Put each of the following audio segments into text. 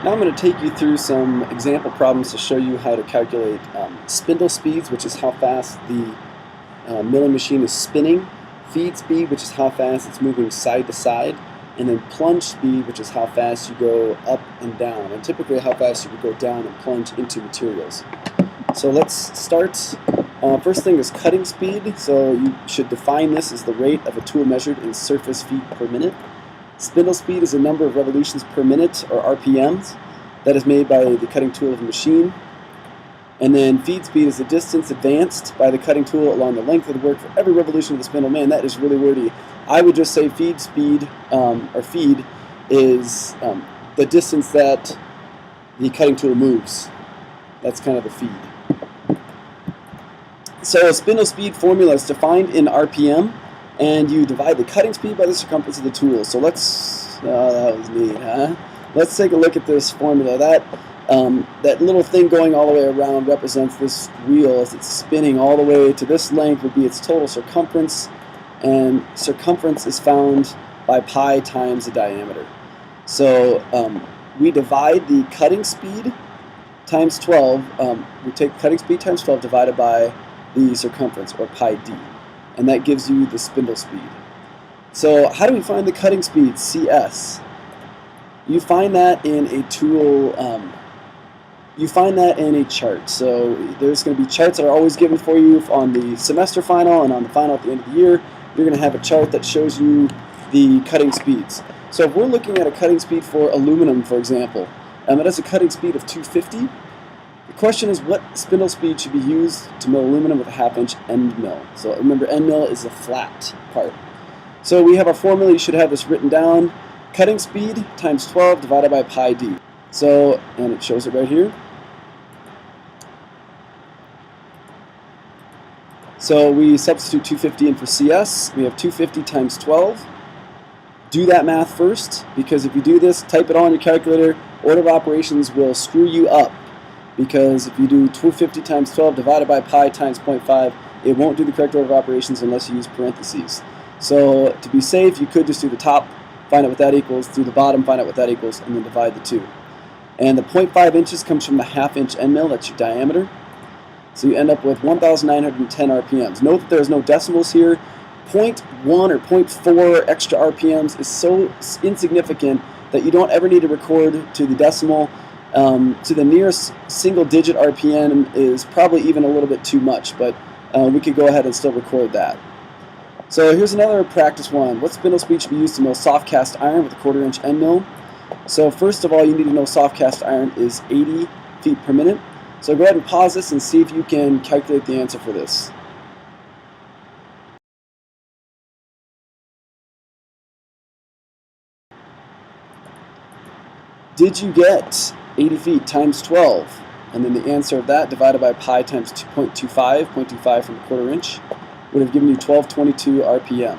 Now I'm going to take you through some example problems to show you how to calculate spindle speeds, which is how fast the milling machine is spinning, feed speed, which is how fast it's moving side to side, and then plunge speed, which is how fast you go up and down, and typically how fast you would go down and plunge into materials. So let's start. First thing is cutting speed. So you should define this as the rate of a tool measured in surface feet per minute. Spindle speed is a number of revolutions per minute, or RPMs, that is made by the cutting tool of a machine. And then feed speed is the distance advanced by the cutting tool along the length of the work for every revolution of the spindle. Man, that is really wordy. I would just say feed speed, or feed, is the distance that the cutting tool moves. That's kind of the feed. So a spindle speed formula is defined in RPM, and you divide the cutting speed by the circumference of the tool. So let's, that was neat, huh? Let's take a look at this formula. That little thing going all the way around represents this wheel as it's spinning all the way to this length would be its total circumference, and circumference is found by pi times the diameter. So we divide the cutting speed times 12, we take cutting speed times 12 divided by the circumference, or pi d, and that gives you the spindle speed. So how do we find the cutting speed, CS? You find that in a tool, you find that in a chart. So there's going to be charts that are always given for you on the semester final and on the final at the end of the year. You're going to have a chart that shows you the cutting speeds. So if we're looking at a cutting speed for aluminum, for example, it has a cutting speed of 250. The question is, what spindle speed should be used to mill aluminum with a half-inch end mill? So remember, end mill is a flat part. So we have our formula. You should have this written down. Cutting speed times 12 divided by pi d. So, and it shows it right here. So we substitute 250 in for CS. We have 250 times 12. Do that math first, because if you do this, type it on your calculator, order of operations will screw you up. Because if you do 250 times 12 divided by pi times 0.5, it won't do the correct order of operations unless you use parentheses. So to be safe, you could just do the top, find out what that equals, do the bottom, find out what that equals, and then divide the two. And the 0.5 inches comes from the half-inch end mill, that's your diameter. So you end up with 1,910 RPMs. Note that there's no decimals here. 0.1 or 0.4 extra RPMs is so insignificant that you don't ever need to record to the decimal. To the nearest single-digit RPM is probably even a little bit too much, but we could go ahead and still record that. So here's another practice one. What spindle speed should be used to mill soft cast iron with a 1/4-inch end mill? So first of all, you need to know soft cast iron is 80 feet per minute. So go ahead and pause this and see if you can calculate the answer for this. Did you get 80 feet times 12? And then the answer of that divided by pi times 2.25, 0.25 from a 1/4 inch, would have given you 1222 RPM.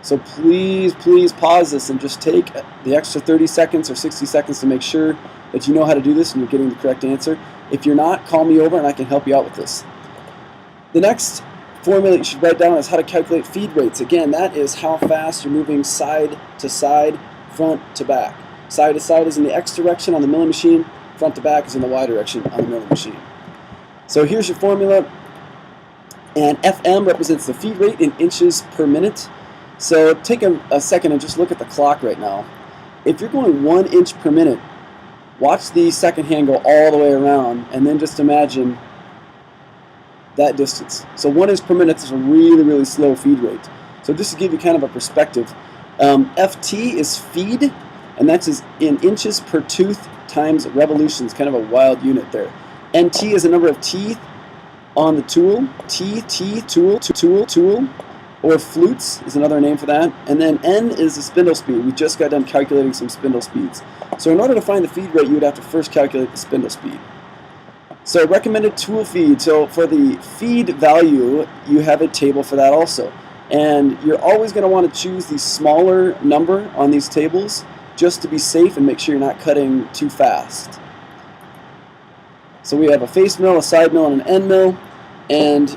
So please, please pause this and just take the extra 30 seconds or 60 seconds to make sure that you know how to do this and you're getting the correct answer. If you're not, call me over and I can help you out with this. The next formula you should write down is how to calculate feed rates. Again, that is how fast you're moving side to side, front to back. Side to side is in the X direction on the milling machine, front to back is in the Y direction on the milling machine. So here's your formula, and FM represents the feed rate in inches per minute. So take a second and just look at the clock right now. If you're going 1 inch per minute, watch the second hand go all the way around, and then just imagine that distance. So 1 inch per minute is a really, really slow feed rate. So just to give you kind of a perspective, FT is feed, and that's in inches per tooth times revolutions, kind of a wild unit there. NT is the number of teeth on the tool. Tool, or flutes is another name for that. And then N is the spindle speed. We just got done calculating some spindle speeds. So in order to find the feed rate, you would have to first calculate the spindle speed. So recommended tool feed. So for the feed value, you have a table for that also. And you're always going to want to choose the smaller number on these tables just to be safe and make sure you're not cutting too fast. So we have a face mill, a side mill, and an end mill. And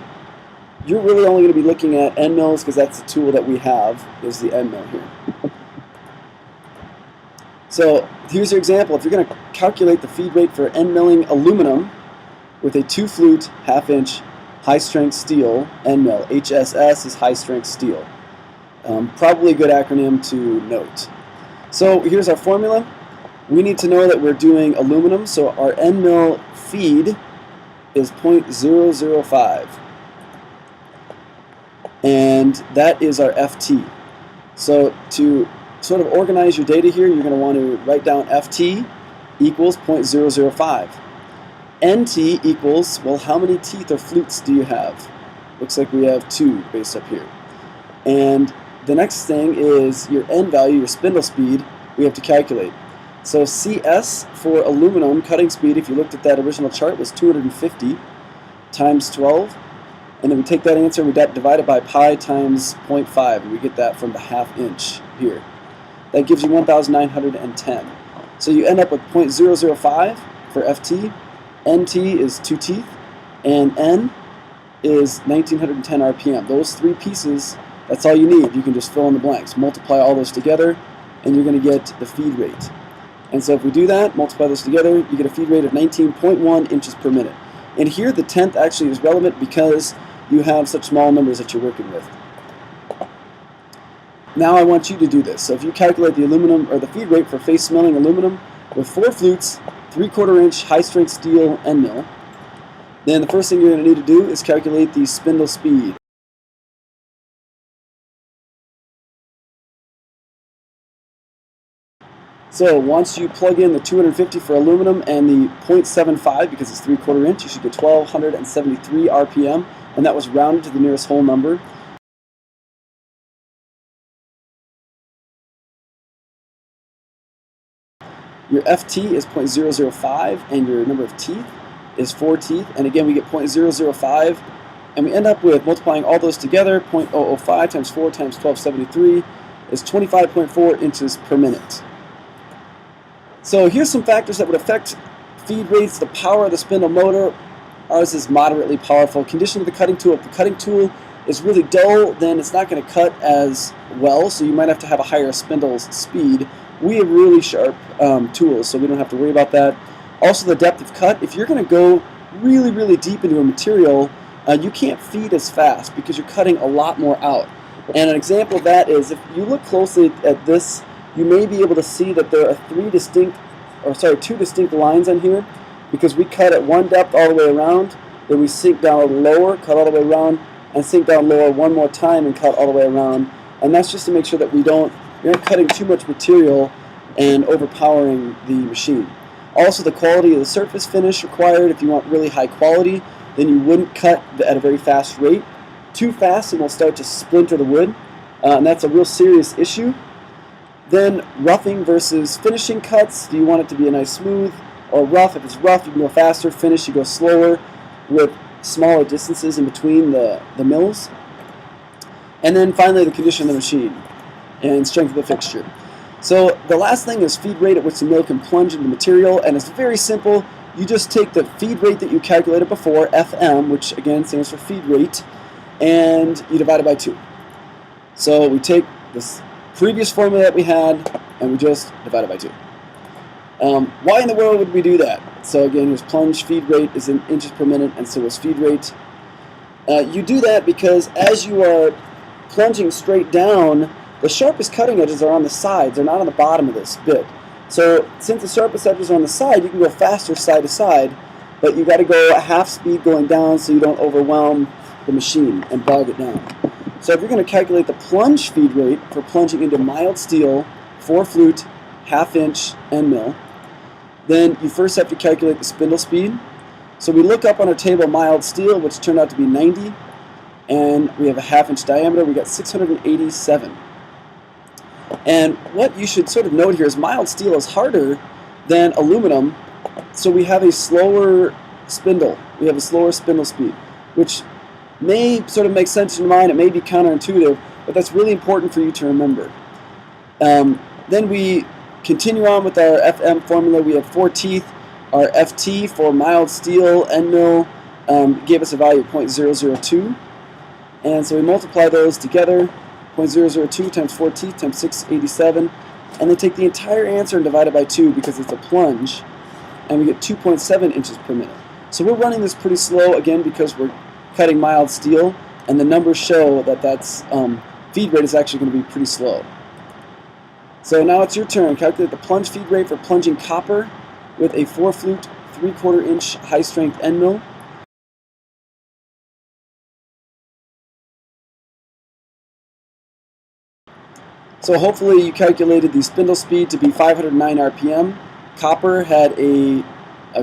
you're really only going to be looking at end mills because that's the tool that we have, is the end mill here. So here's your example. If you're going to calculate the feed rate for end milling aluminum with a 2-flute, half-inch, high-strength steel end mill. HSS is high-strength steel. Probably a good acronym to note. So here's our formula. We need to know that we're doing aluminum, so our end mill feed is 0.005. And that is our FT. So to sort of organize your data here, you're going to want to write down FT equals 0.005. NT equals, well, how many teeth or flutes do you have? Looks like we have 2 based up here. And the next thing is your N value, your spindle speed, we have to calculate. So CS for aluminum cutting speed, if you looked at that original chart, was 250 times 12. And then we take that answer and we divide it by pi times 0.5, and we get that from the half-inch here. That gives you 1,910. So you end up with 0.005 for FT. NT is 2 teeth, and N is 1910 RPM. Those 3 pieces, that's all you need. You can just fill in the blanks. Multiply all those together, and you're going to get the feed rate. And so if we do that, multiply those together, you get a feed rate of 19.1 inches per minute. And here the tenth actually is relevant because you have such small numbers that you're working with. Now I want you to do this. So if you calculate the aluminum or the feed rate for face milling aluminum with 4 flutes, 3/4 inch high-strength steel end mill, then the first thing you're going to need to do is calculate the spindle speed. So once you plug in the 250 for aluminum and the 0.75, because it's 3/4 inch, you should get 1,273 RPM, and that was rounded to the nearest whole number. Your FT is 0.005, and your number of teeth is 4 teeth, and again we get 0.005, and we end up with multiplying all those together. 0.005 times 4 times 1273 is 25.4 inches per minute. So here's some factors that would affect feed rates. The power of the spindle motor. Ours is moderately powerful. Condition of the cutting tool. If the cutting tool is really dull, then it's not going to cut as well, so you might have to have a higher spindle speed. We have really sharp tools, so we don't have to worry about that. Also the depth of cut. If you're going to go really, really deep into a material, you can't feed as fast because you're cutting a lot more out. And an example of that is if you look closely at this, you may be able to see that there are 2 distinct lines on here, because we cut at one depth all the way around, then we sink down lower, cut all the way around, and sink down lower one more time and cut all the way around. And that's just to make sure that you're not cutting too much material and overpowering the machine. Also the quality of the surface finish required. If you want really high quality, then you wouldn't cut at a very fast rate. Too fast and will start to splinter the wood, and that's a real serious issue. Then roughing versus finishing cuts. Do you want it to be a nice smooth or rough? If it's rough, you can go faster. Finish, you go slower with smaller distances in between the mills. And then finally the condition of the machine and strength of the fixture. So the last thing is feed rate at which the mill can plunge into material, and it's very simple. You just take the feed rate that you calculated before, FM, which again stands for feed rate, and you divide it by 2. So we take this previous formula that we had, and we just divide it by 2. Why in the world would we do that? So again, here's plunge feed rate is in inches per minute, and so is feed rate. You do that because as you are plunging straight down, the sharpest cutting edges are on the sides. They're not on the bottom of this bit. So since the sharpest edges are on the side, you can go faster side to side, but you got to go at half speed going down so you don't overwhelm the machine and bog it down. So if you're going to calculate the plunge feed rate for plunging into mild steel, 4-flute, half-inch end mill, then you first have to calculate the spindle speed. So we look up on our table mild steel, which turned out to be 90, and we have a half-inch diameter. We got 687. And what you should sort of note here is mild steel is harder than aluminum, so we have a slower spindle. We have a slower spindle speed, which may sort of make sense in your mind. It may be counterintuitive, but that's really important for you to remember. Then we continue on with our FM formula. We have 4 teeth. Our FT for mild steel end mill gave us a value of 0.002. And so we multiply those together. 0.002 times 4 teeth times 687 and then take the entire answer and divide it by 2 because it's a plunge, and we get 2.7 inches per minute. So we're running this pretty slow, again, because we're cutting mild steel, and the numbers show that that's feed rate is actually going to be pretty slow. So now it's your turn. Calculate the plunge feed rate for plunging copper with a 4-flute 3/4 inch high-strength end mill. So hopefully you calculated the spindle speed to be 509 RPM. Copper had a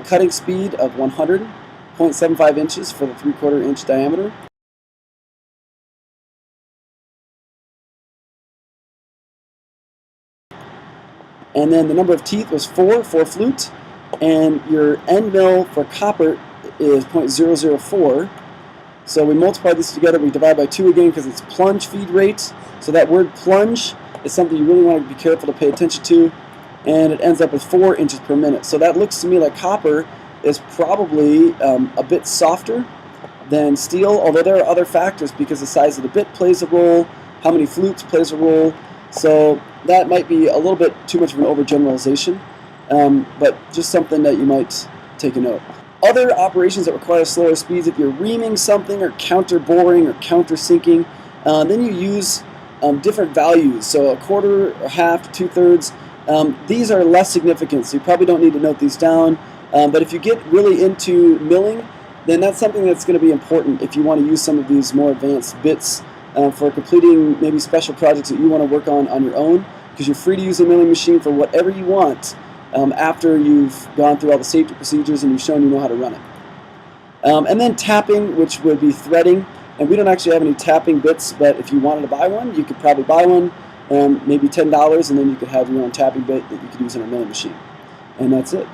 cutting speed of 100.75 inches for the 3/4 inch diameter. And then the number of teeth was 4 flute, and your end mill for copper is 0.004. So we multiply this together, we divide by 2 again because it's plunge feed rate. So that word plunge is something you really want to be careful to pay attention to, and it ends up with 4 inches per minute. So that looks to me like copper is probably a bit softer than steel, although there are other factors because the size of the bit plays a role, how many flutes plays a role. So that might be a little bit too much of an overgeneralization, but just something that you might take a note. Other operations that require slower speeds, if you're reaming something or counter boring or counter sinking, then you use different values. So 1/4 or 1/2 to 2/3. These are less significant, so you probably don't need to note these down. But if you get really into milling, then that's something that's going to be important if you want to use some of these more advanced bits for completing maybe special projects that you want to work on your own, because you're free to use a milling machine for whatever you want after you've gone through all the safety procedures and you've shown you know how to run it. And then tapping, which would be threading. And we don't actually have any tapping bits, but if you wanted to buy one, you could probably buy one, maybe $10, and then you could have your own tapping bit that you could use in a milling machine. And that's it.